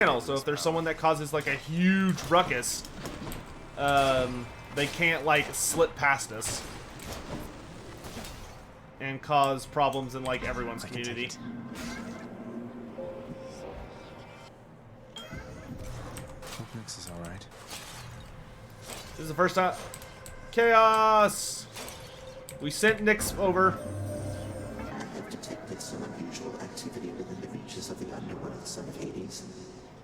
channel, so if there's someone that causes like a huge ruckus, they can't like slip past us and cause problems in like everyone's community. Hope Nyx is all right. This is the first time. Chaos! We sent Nyx over. I have detected some unusual activity within the reaches of the underworld son of Hades.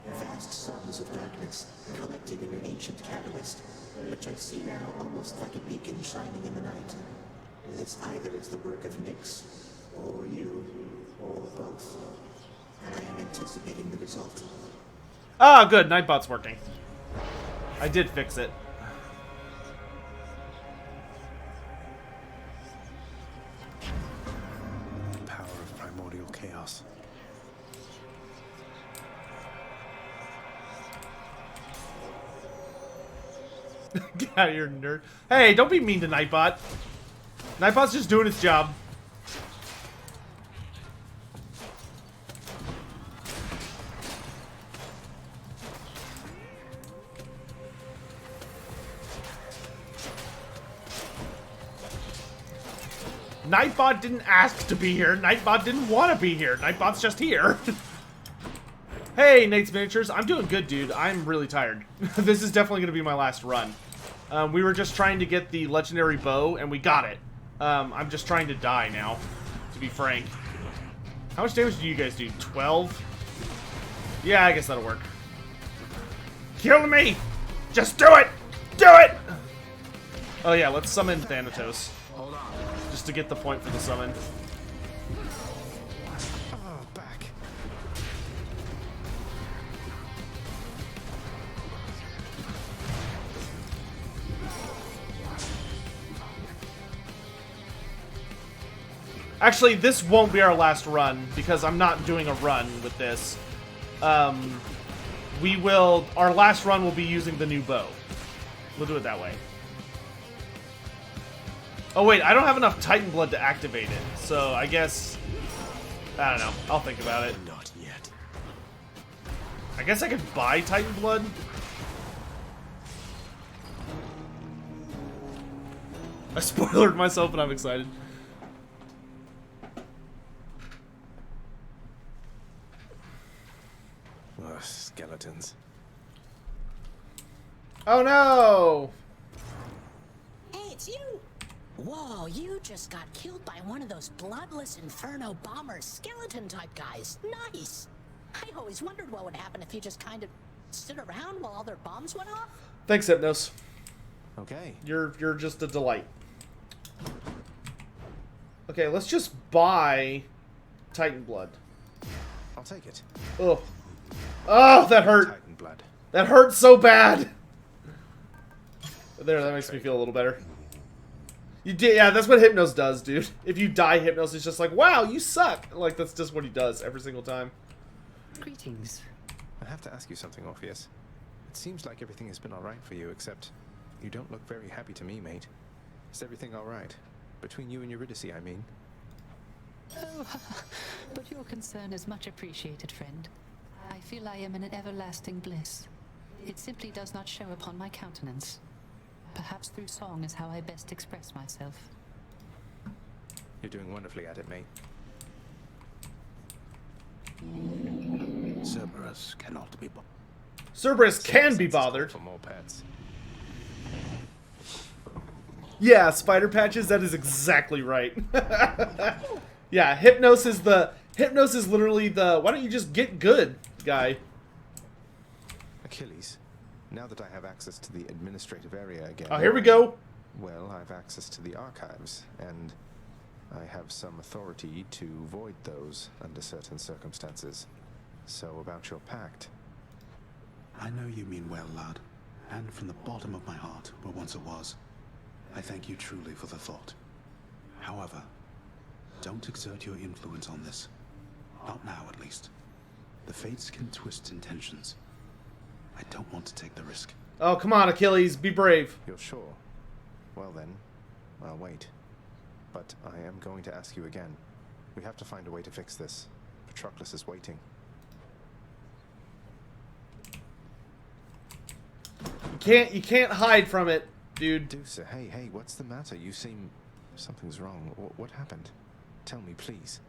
Vast sums of darkness collected in an ancient catalyst, which I see now almost like a beacon shining in the night. This either is the work of Nyx, or you, or both. And I am anticipating the result. Ah, good. Nightbot's working. I did fix it. Power of primordial chaos. Get out of here, nerd. Hey, don't be mean to Nightbot. Nightbot's just doing its job. Nightbot didn't ask to be here. Nightbot didn't want to be here. Nightbot's just here. Hey, Nate's Miniatures. I'm doing good, dude. I'm really tired. This is definitely going to be my last run. We were just trying to get the legendary bow, and we got it. I'm just trying to die now, to be frank. How much damage do you guys do? 12? Yeah, I guess that'll work. Kill me! Just do it! Do it! Oh yeah, let's summon Thanatos. Hold on. Just to get the point for the summon. Oh, back. Actually, this won't be our last run, because I'm not doing a run with this. Our last run will be using the new bow. We'll do it that way. Oh wait, I don't have enough Titan blood to activate it, so I guess... I don't know, I'll think about it. Not yet. I guess I could buy Titan blood? I spoilered myself and I'm excited. Ugh, skeletons. Oh no! Hey, it's you! Whoa, you just got killed by one of those bloodless Inferno bomber skeleton-type guys. Nice! I always wondered what would happen if you just kind of stood around while all their bombs went off. Thanks, Hypnos. Okay. You're just a delight. Okay, let's just buy Titan blood. I'll take it. Ugh. Oh, that hurt. Titan blood. That hurt so bad. There, that makes me feel a little better. You did, yeah. That's what Hypnos does, dude. If you die, Hypnos is just like, wow, you suck. Like that's just what he does every single time. Greetings. I have to ask you something, Orpheus. It seems like everything has been alright for you, except you don't look very happy to me, mate. Is everything alright? Between you and Eurydice, I mean. Oh, but your concern is much appreciated, friend. I feel I am in an everlasting bliss. It simply does not show upon my countenance. Perhaps through song is how I best express myself. You're doing wonderfully at it, mate. Cerberus cannot be Cerberus can be bothered. For more pets. Yeah, spider patches. That is exactly right. Yeah, Hypnos is literally the why don't you just get good guy. Achilles, now that I have access to the administrative area again... Oh, here we go. Well, I have access to the archives, and I have some authority to void those under certain circumstances. So about your pact. I know you mean well, lad, and from the bottom of my heart, where once it was, I thank you truly for the thought. However, don't exert your influence on this. Not now, at least. The fates can twist intentions. I don't want to take the risk. Oh, come on, Achilles, be brave. You're sure? Well then, I'll wait. But I am going to ask you again. We have to find a way to fix this. Patroclus is waiting. can't hide from it, dude. Deucer, hey, what's the matter? You seem... Something's wrong. What happened? Tell me, please.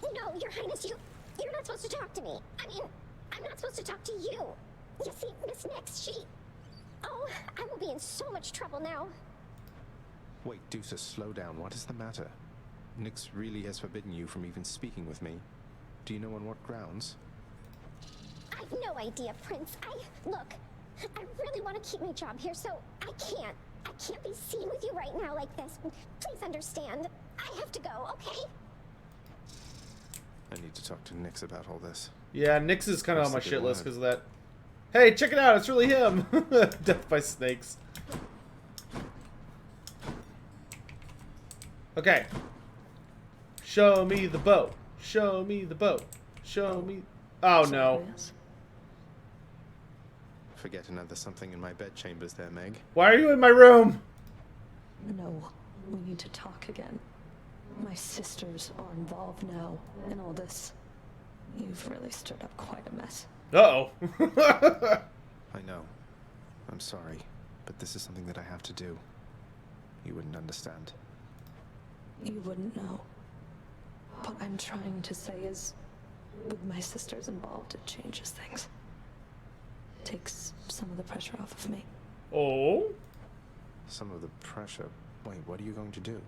No, Your Highness, you're not supposed to talk to me. I mean, I'm not supposed to talk to you. You see, Miss Nix, she... Oh, I will be in so much trouble now. Wait, Deucer, slow down. What is the matter? Nix really has forbidden you from even speaking with me. Do you know on what grounds? I've no idea, Prince. Look, I really want to keep my job here, so I can't be seen with you right now like this. Please understand. I have to go, okay? I need to talk to Nix about all this. Yeah, Nix is kind of on my That's a good shit list one. because of that. Hey, check it out! It's really him. Death by snakes. Okay. Show me the boat. Show me the boat. Show me. Oh no. Forget another something in my bedchambers there, Meg. Why are you in my room? No, we need to talk again. My sisters are involved now in all this. You've really stirred up quite a mess. Uh-oh. I know. I'm sorry, but this is something that I have to do. You wouldn't understand. You wouldn't know. What I'm trying to say is, with my sisters involved, it changes things. Takes some of the pressure off of me. Oh? Some of the pressure... Wait, what are you going to do?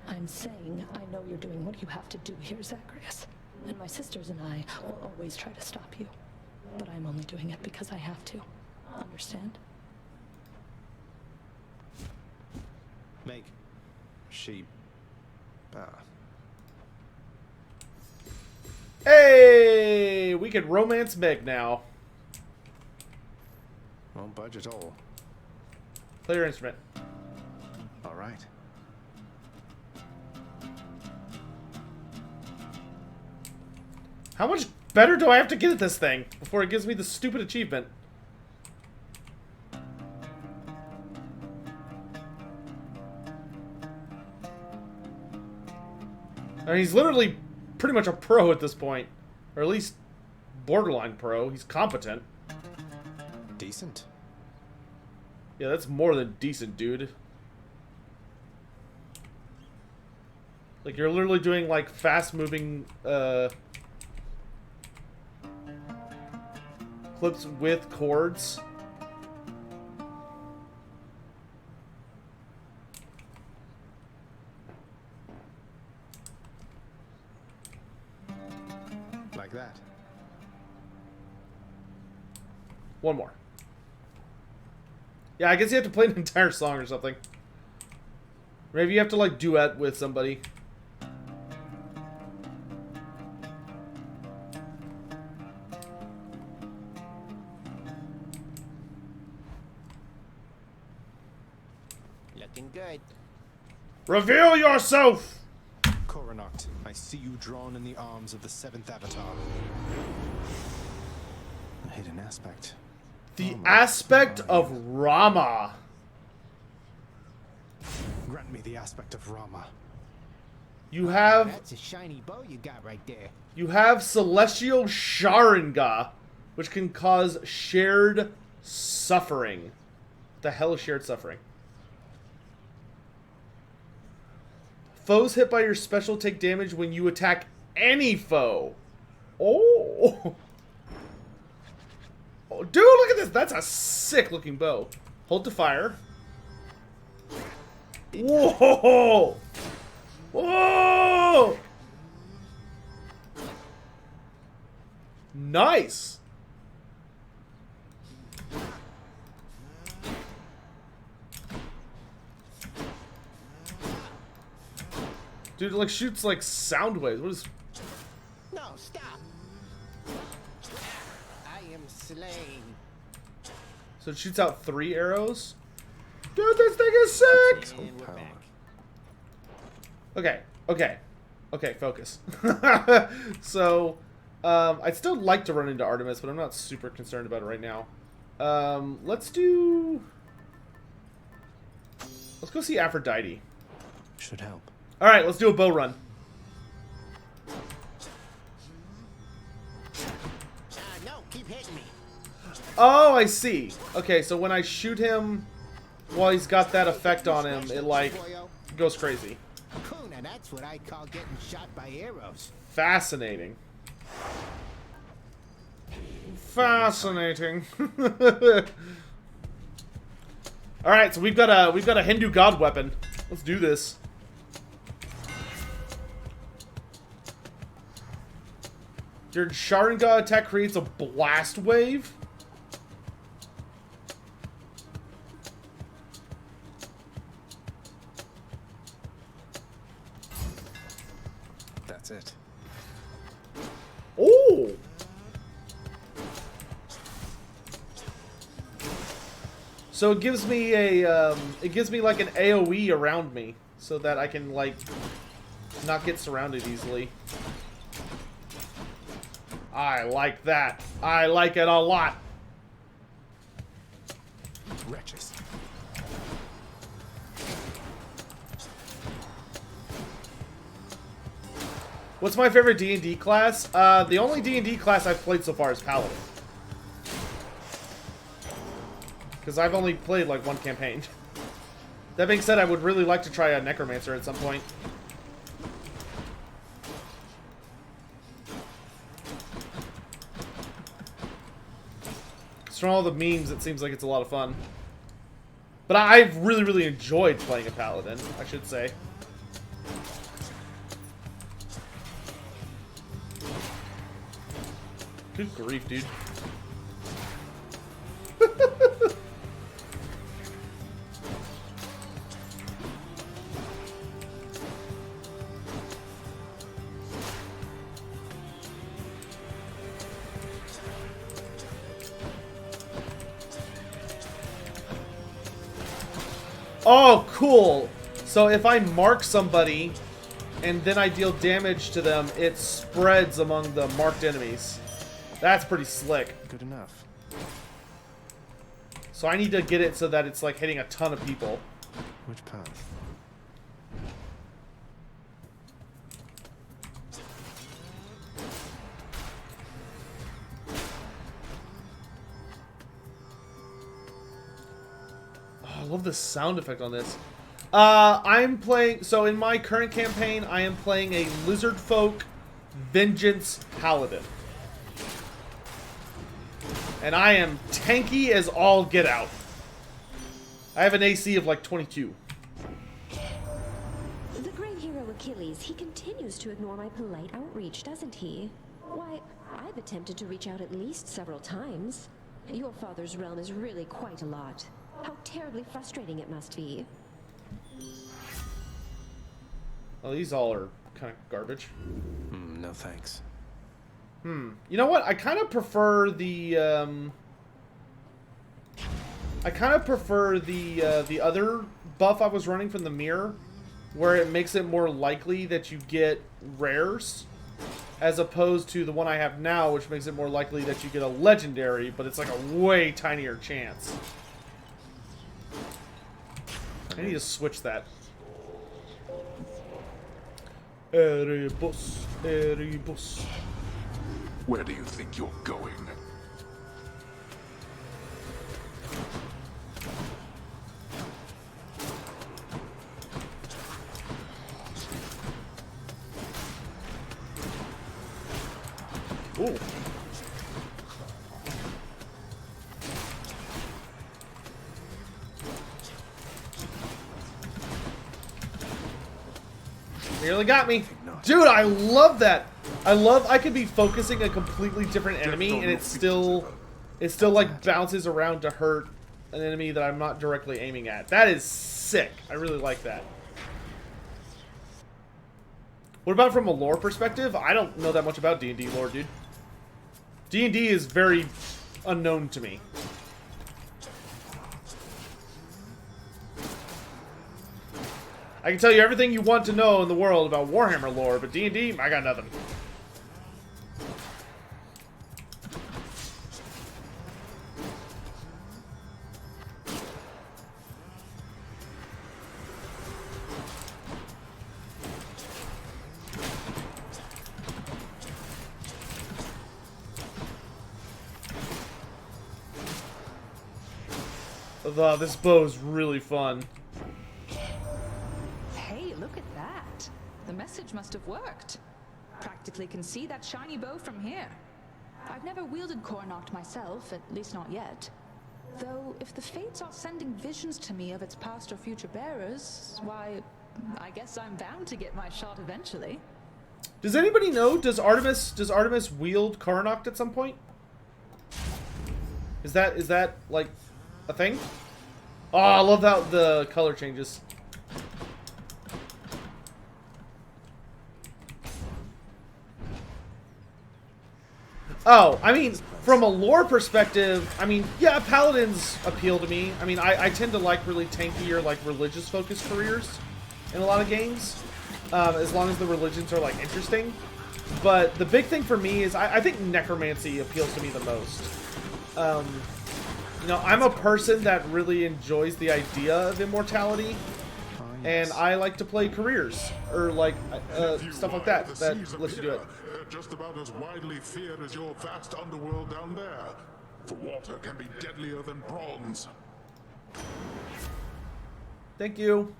I'm saying I know you're doing what you have to do here, Zacharias. And my sisters and I will always try to stop you. But I'm only doing it because I have to. Understand? Meg. She... Hey! We can romance Meg now. Won't budge at all. Play your instrument. All right. How much better do I have to get at this thing before it gives me the stupid achievement? I mean, he's literally pretty much a pro at this point. Or at least borderline pro. He's competent. Decent. Yeah, that's more than decent, dude. Like, you're literally doing, like, fast-moving, clips with chords. Like that. One more. Yeah, I guess you have to play an entire song or something. Maybe you have to, like, duet with somebody. Looking good. Reveal yourself! Coronacht, I see you drawn in the arms of the seventh avatar. A hidden aspect. The aspect of Rama. Grant me the aspect of Rama. You have That's a shiny bow you got right there. Celestial Sharinga, which can cause shared suffering. The hell is shared suffering? Foes hit by your special take damage when you attack any foe. Oh. Oh, dude, look at this. That's a sick looking bow. Hold to fire. Whoa. Whoa. Nice. Dude, it like shoots like sound waves. What is... No, stop. I am slain. So it shoots out 3 arrows? Dude, this thing is sick! And we're back. Okay, okay. Okay, focus. So, I'd still like to run into Artemis, but I'm not super concerned about it right now. Let's go see Aphrodite. Should help. Alright, let's do a bow run. No, keep hitting me. Oh, I see. Okay, so when I shoot him while he's got that effect on him, it, like, goes crazy. Cool, now that's what I call getting shot by arrows. Fascinating. Fascinating. All right, so we've got a Hindu god weapon. Let's do this. Your Sharingan attack creates a blast wave. That's it. Oh. So it gives me a, it gives me like an AoE around me, so that I can like not get surrounded easily. I like that. I like it a lot. Wretches. What's my favorite D&D class? The only D&D class I've played so far is Paladin. Because I've only played like one campaign. That being said, I would really like to try a Necromancer at some point. From all the memes, it seems like it's a lot of fun. But I've really enjoyed playing a Paladin, I should say. Good grief, dude. Oh, cool. So if I mark somebody and then I deal damage to them, it spreads among the marked enemies. That's pretty slick. Good enough. So I need to get it so that it's like hitting a ton of people. Which path? I love the sound effect on this. I'm playing... So in my current campaign, I am playing a Lizard Folk Vengeance Paladin. And I am tanky as all get out. I have an AC of like 22. The great hero Achilles, he continues to ignore my polite outreach, doesn't he? Why, I've attempted to reach out at least several times. Your father's realm is really quite a lot. How terribly frustrating it must be. Well, these all are kind of garbage. No thanks. You know what? I kind of prefer the, the other buff I was running from the mirror, where it makes it more likely that you get rares, as opposed to the one I have now, which makes it more likely that you get a legendary, but it's like a way tinier chance. I need to switch that. Erebus, Erebus. Where do you think you're going? Ooh. Nearly got me. Dude, I love that. I could be focusing a completely different enemy and it still like bounces around to hurt an enemy that I'm not directly aiming at. That is sick. I really like that. What about from a lore perspective? I don't know that much about D&D lore, dude. D&D is very unknown to me. I can tell you everything you want to know in the world about Warhammer lore, but D&D, I got nothing. This bow is really fun. Hey, look at that. The message must have worked. Practically can see that shiny bow from here. I've never wielded Cornoct myself, at least not yet. Though, if the Fates are sending visions to me of its past or future bearers, why, I guess I'm bound to get my shot eventually. Does anybody know? Does Artemis wield Cornoct at some point? Is that like a thing? Oh, I love how the color changes. Oh, I mean, from a lore perspective, I mean, yeah, paladins appeal to me. I mean, I tend to like really tankier, like religious-focused careers in a lot of games, as long as the religions are like interesting. But the big thing for me is I think necromancy appeals to me the most. You know, I'm a person that really enjoys the idea of immortality, and I like to play careers or like stuff like that lets you do it. Just about as widely feared as your vast underworld down there. For water can be deadlier than bronze. Thank you.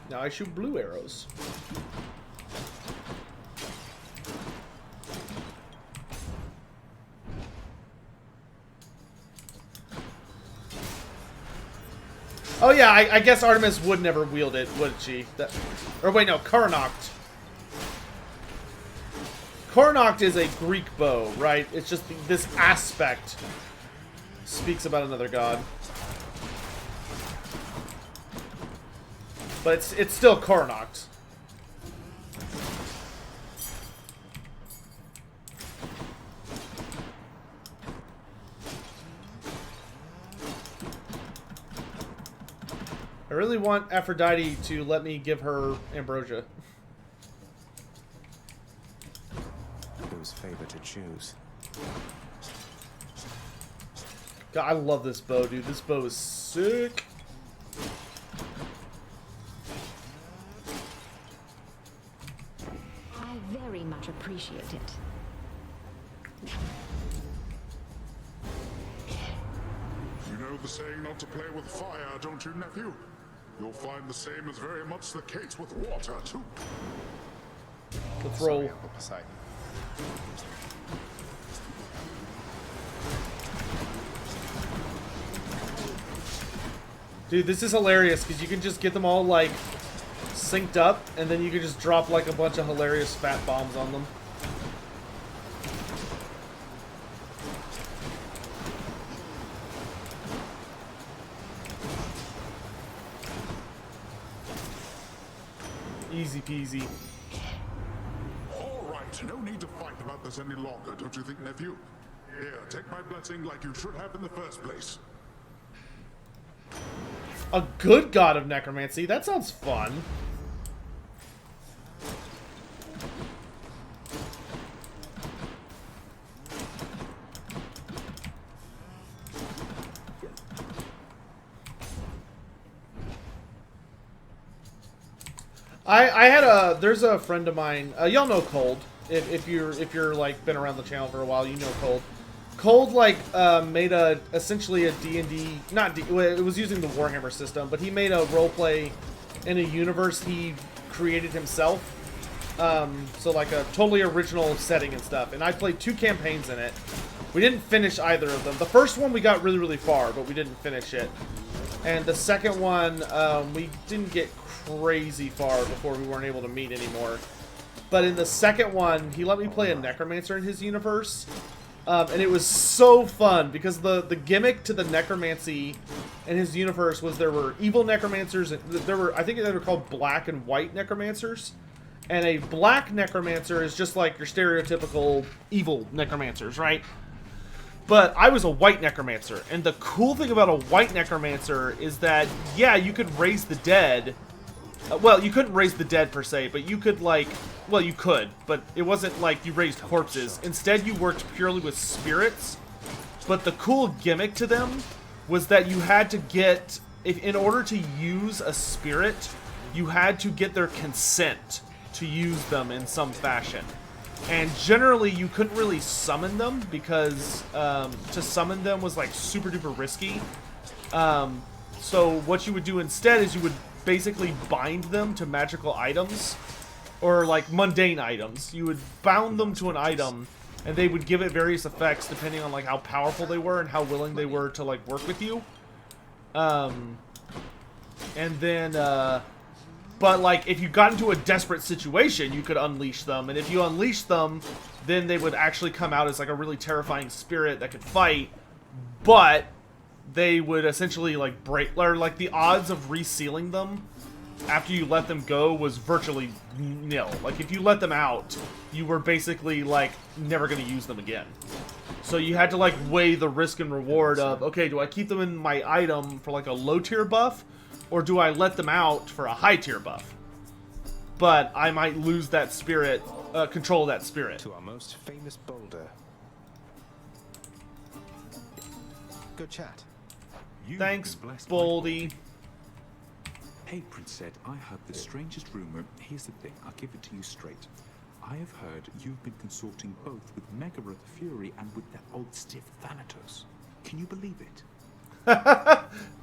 Now I shoot blue arrows. Oh yeah, I guess Artemis would never wield it, would she? Or wait, no, Cornoct. Cornoct is a Greek bow, right? It's just this aspect speaks about another god. But it's still Cornoct. I really want Aphrodite to let me give her ambrosia. Whose favor to choose? God, I love this bow, dude. This bow is sick. I very much appreciate it. You know the saying not to play with fire, don't you, nephew? You'll find the same is very much the case with water, too. Let's roll. Sorry, Uncle Poseidon. Dude, this is hilarious because you can just get them all like synced up and then you can just drop like a bunch of hilarious fat bombs on them. Easy peasy. All right, no need to fight about this any longer, don't you think, nephew? Here, take my blessing like you should have in the first place. A good god of necromancy? That sounds fun. There's a friend of mine, y'all know Cold. If you're like been around the channel for a while, you know Cold. Cold like made essentially a D&D, it was using the Warhammer system, but he made a roleplay in a universe he created himself. So like a totally original setting and stuff. And I played 2 campaigns in it. We didn't finish either of them. The first one we got really, really far, but we didn't finish it. And the second one, we didn't get crazy far before we weren't able to meet anymore. But in the second one, he let me play a necromancer in his universe. And it was so fun because the gimmick to the necromancy in his universe was there were evil necromancers. And I think they were called black and white necromancers. And a black necromancer is just like your stereotypical evil necromancers, right? But I was a white necromancer. And the cool thing about a white necromancer is that, yeah, you could raise the dead. Well, you couldn't raise the dead per se, but you could like... Well, you could, but it wasn't like you raised corpses. Instead, you worked purely with spirits. But the cool gimmick to them was that you had to get... in order to use a spirit, you had to get their consent to use them in some fashion. And generally, you couldn't really summon them because to summon them was like super duper risky. So what you would do instead is you would basically bind them to magical items or like mundane items. You would bound them to an item and they would give it various effects depending on like how powerful they were and how willing they were to like work with you. And then, but like if you got into a desperate situation, you could unleash them. And if you unleashed them, then they would actually come out as like a really terrifying spirit that could fight. But they would essentially like break, or like the odds of resealing them after you let them go was virtually nil. Like if you let them out, you were basically like never going to use them again. So you had to like weigh the risk and reward of, okay, do I keep them in my item for like a low tier buff, or do I let them out for a high tier buff? But I might lose that spirit, control of that spirit. To our most famous boulder. Good chat. Thanks, Boldy. Hey, Prince said, I heard the strangest rumor. Here's the thing, I'll give it to you straight. I have heard you've been consulting both with Megaroth the Fury and with that old stiff Thanatos. Can you believe it?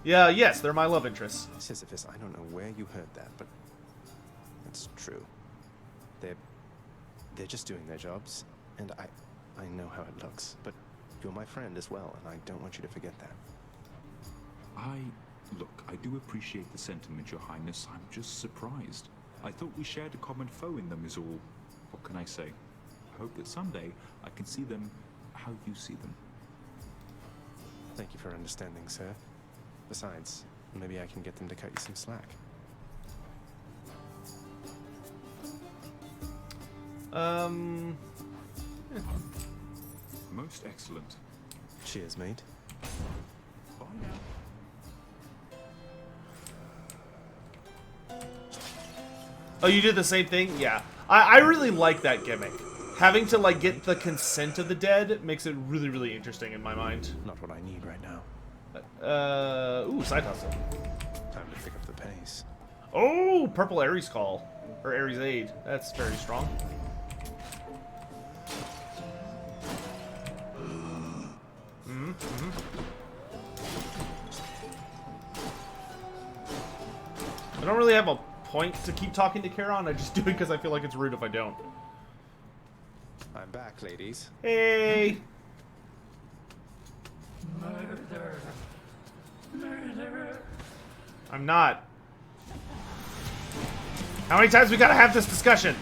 Yeah, yes, they're my love interests. Sisyphus, I don't know where you heard that, but it's true. They're just doing their jobs, and I know how it looks, but you're my friend as well, and I don't want you to forget that. Look, I do appreciate the sentiment, Your Highness. I'm just surprised. I thought we shared a common foe in them is all. What can I say? I hope that someday I can see them how you see them. Thank you for understanding, sir. Besides, maybe I can get them to cut you some slack. Most excellent. Cheers, mate. Bye now. Oh, you did the same thing? Yeah. I really like that gimmick. Having to, like, get the consent of the dead makes it really, really interesting in my mind. Not what I need right now. Ooh, side hustle. Time to pick up the pace. Oh, purple Ares call. Or Ares aid. That's very strong. I don't really have a point to keep talking to Charon. I just do it because I feel like it's rude if I don't. I'm back, ladies. Hey! Murder. Murder. I'm not. How many times we gotta have this discussion?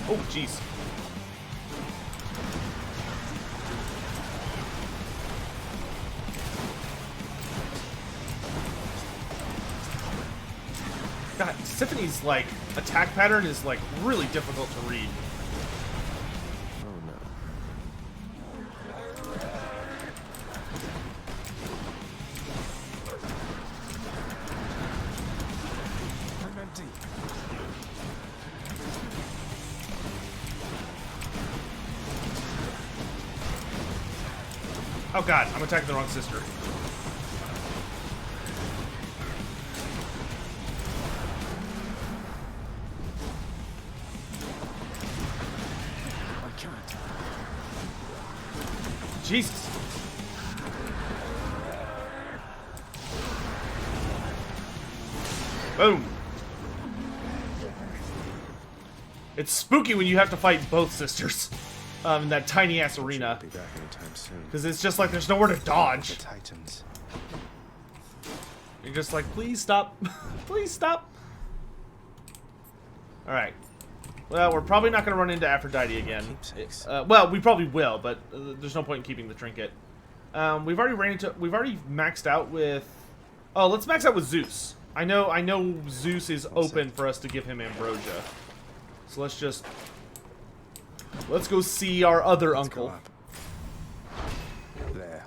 Oh, jeez. God, Tiffany's, like, attack pattern is, like, really difficult to read. Oh, no. I'm empty. Oh god, I'm attacking the wrong sister. I can't. Jesus. Boom. It's spooky when you have to fight both sisters in that tiny ass arena. Be back anytime soon. Because it's just like there's nowhere to dodge. The Titans. You're just like, please stop. Please stop. Alright. Well, we're probably not going to run into Aphrodite again. Well, we probably will, but there's no point in keeping the trinket. We've already maxed out with... Oh, let's max out with Zeus. I know Zeus is open for us to give him Ambrosia. So let's go see our other uncle. There.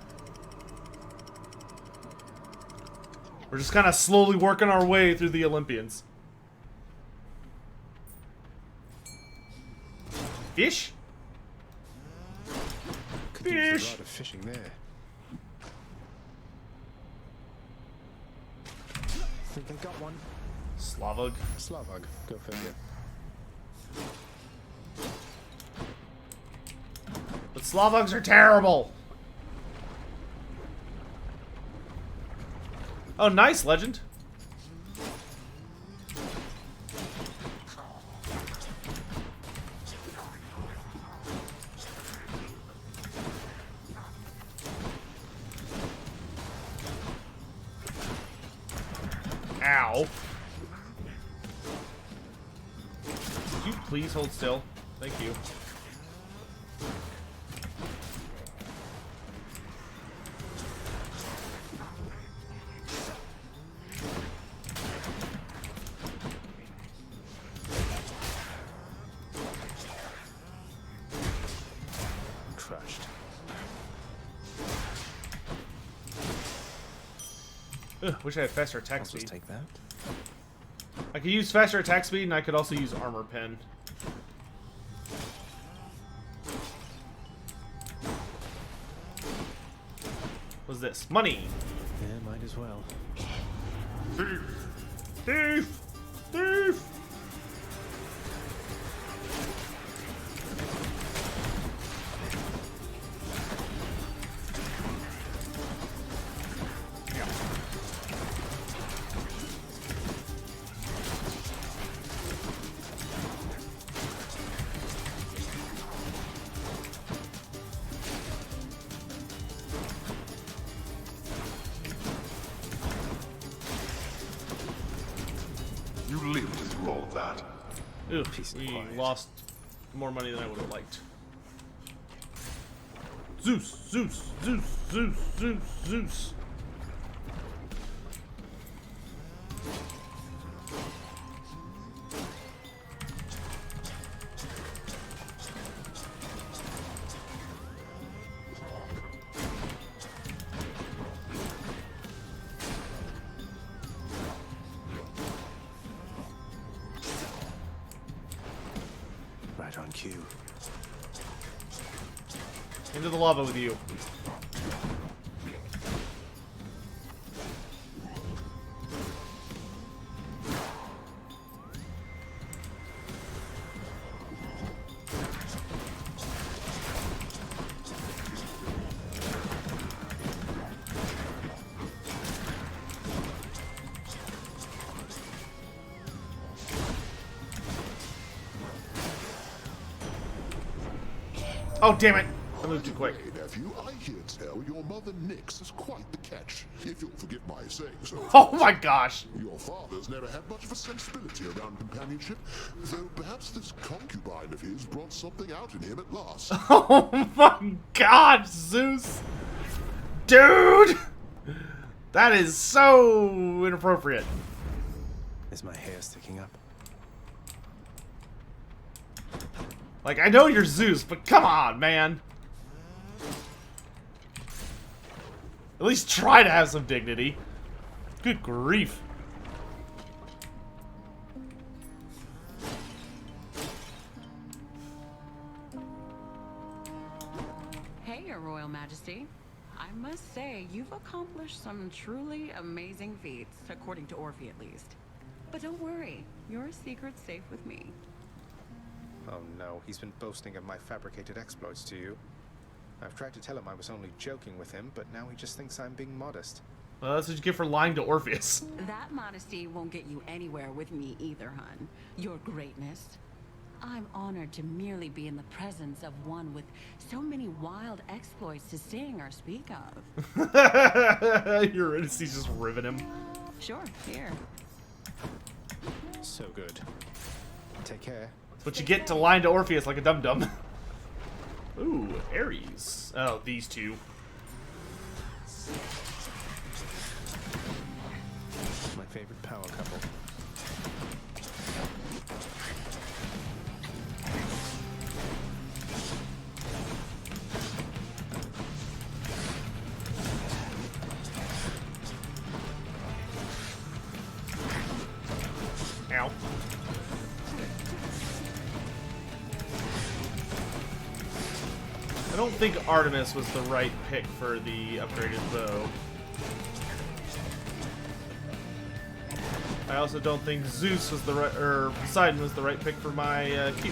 We're just kind of slowly working our way through the Olympians. Fish? Could use a lot of fishing there. Think I got one. Slavog. Slavog. Go figure. But Slavongs are terrible. Oh, nice, Legend. Ow. Could you please hold still? Thank you. Crushed. Ugh, wish I had faster attack I'll speed. just take that. I could use faster attack speed, and I could also use armor pen. What's this? Money! Yeah, might as well. Thief! Thief! Thief! You lived through all of that. Ugh, we lost more money than I would have liked. Zeus! Zeus! Zeus! Zeus! Zeus! Zeus! Right on cue. Into the lava with you. Oh, damn it! I moved too quick. Hey, nephew, I hear tell your mother Nyx is quite the catch, if you'll forgive my saying so. Oh my gosh! Your father's never had much of a sensibility around companionship, though perhaps this concubine of his brought something out in him at last. Oh my god, Zeus! Dude! That is so inappropriate. Is my hair sticking up? Like, I know you're Zeus, but come on, man. At least try to have some dignity. Good grief. Hey, Your Royal Majesty. I must say, you've accomplished some truly amazing feats, according to Orphe at least. But don't worry, your secret's safe with me. Oh no, he's been boasting of my fabricated exploits to you. I've tried to tell him I was only joking with him, but now he just thinks I'm being modest. Well, that's what you get for lying to Orpheus. That modesty won't get you anywhere with me either, hun. Your greatness. I'm honored to merely be in the presence of one with so many wild exploits to sing or speak of. Eurydice just ribbing him. Sure, here. So good. Take care. But you get to lying to Orpheus like a dum-dum. Ooh, Ares. Oh, these two. My favorite power couple. Ow. I don't think Artemis was the right pick for the upgraded bow. I also don't think Zeus was the right, or Poseidon was the right pick for my Q.